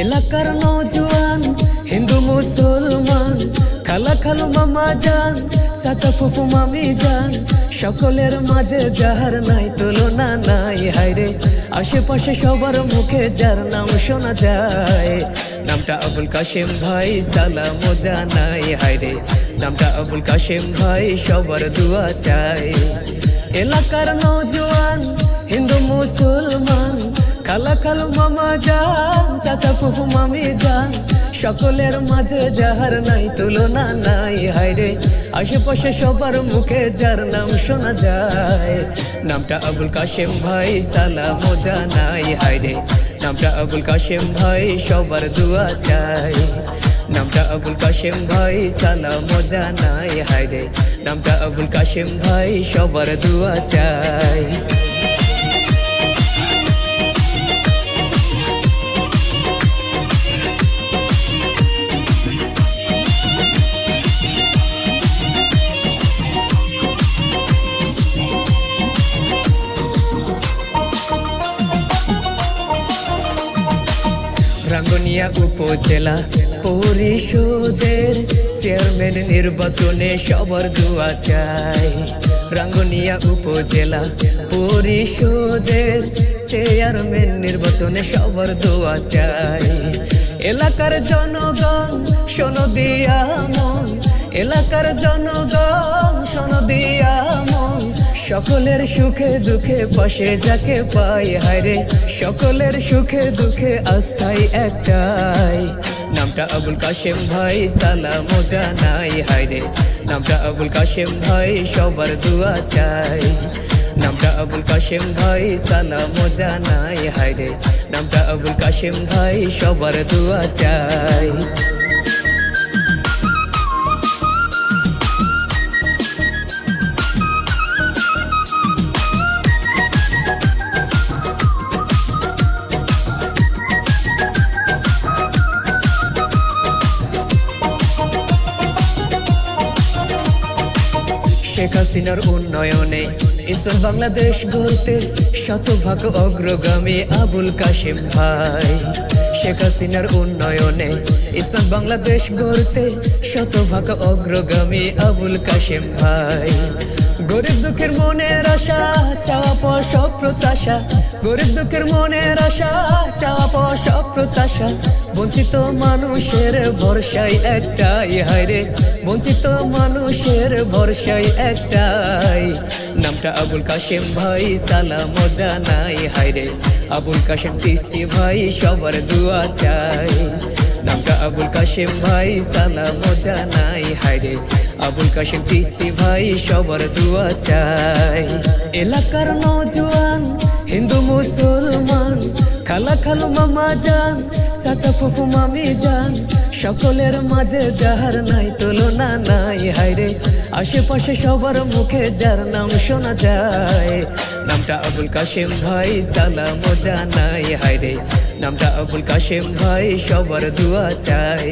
এলাকার নওজোয়ান হিন্দু মুসলমান, খালা খালু মামা জান, চাচা ফুফু মামি জান, সকলের মাঝে যাহার নাই তুলনা নাই। হায়রে আশেপাশে সবার মুখে যার নাম শোনা যায়, নামটা আবুল কাশেম ভাই, সালাম জানাই। হায়রে নামটা আবুল কাশেম ভাই, সবার দুয়া চাই। এলাকার নওজোয়ান হিন্দু মুসলমান, খালা খালু মামা জান, চাচা ফুফু মামি জান, সকলের মাঝে যাহার নাই তুলনা নাই। হায়রে আশেপাশে সবার মুখে যার নাম শোনা যায়, নামটা আবুল কাশেম ভাই, সালাম জানাই। হায়রে নামটা আবুল কাশেম ভাই, সবার দুয়া চাই। নামটা আবুল কাশেম ভাই, সালাম জানাই। হায়রে নামটা আবুল কাশেম ভাই, সবার দুয়া চাই। রাঙ্গুনিয়া উপজেলা পরিষদের চেয়ারম্যান নির্বাচনে সবার দুয়া চাই। রাঙ্গুনিয়া উপজেলা পরিষদের চেয়ারম্যান নির্বাচনে সবার দুয়া চাই। এলাকার জনগণ শোনো দিয়া মন, এলাকার জনগণ শোনো দিয়া মন, সকলের সুখে দুঃখে পাশে যাকে পাই। হায়রে সকলের সুখে দুঃখে আস্থাই একটাই, নামটা আবুল কাশেম ভাই, সালাম জানাই। হায়রে নামটা আবুল কাশেম ভাই, সবার দুয়া চাই। নামটা আবুল কাশেম ভাই, সালাম জানাই। হায়রে নামটা আবুল কাশেম ভাই, সবার দুয়া চাই। শেখ হাসিনার উন্নয়নে ইসলাম বাংলাদেশ গড়তে শতভাগ অগ্রগামী আবুল কাশেম ভাই। শেখ হাসিনার উন্নয়নে ইসলাম বাংলাদেশ গড়তে শতভাগ অগ্রগামী আবুল কাশেম ভাই। গরিব দুঃখের মনের আশা, চাওয়া পাওয়া সব প্রত্যাশা, গরিব দুঃখের মনের আশা, চাওয়া পাওয়া সব প্রত্যাশা, বঞ্চিত মানুষের ভরসাই একটাই। হায়রে বঞ্চিত মানুষের ভরসাই একটাই, নামটা আবুল কাশেম ভাই, সালাম জানাই। হায়রে আবুল কাশেম চিস্তি ভাই, সবার দুয়া চাই। নামটা আবুল কাশেম ভাই, সালাম জানাই। হায়রে আবুল কাশেম চিস্তি ভাই, সবার দুয়া চাই। এলাকার নওজোয়ান হিন্দু মুসলমান, খালা খালু মামা জান, চাচা ফুফু মামি জান, সকলের মাঝে যাহার নাই তুলনা নাই। হায়রে আশেপাশে সবার মুখে যার নাম শোনা যায়, নামটা আবুল কাশেম ভাই, সালাম জানাই। হায়রে নামটা আবুল কাশেম ভাই, সবার দুয়া চাই।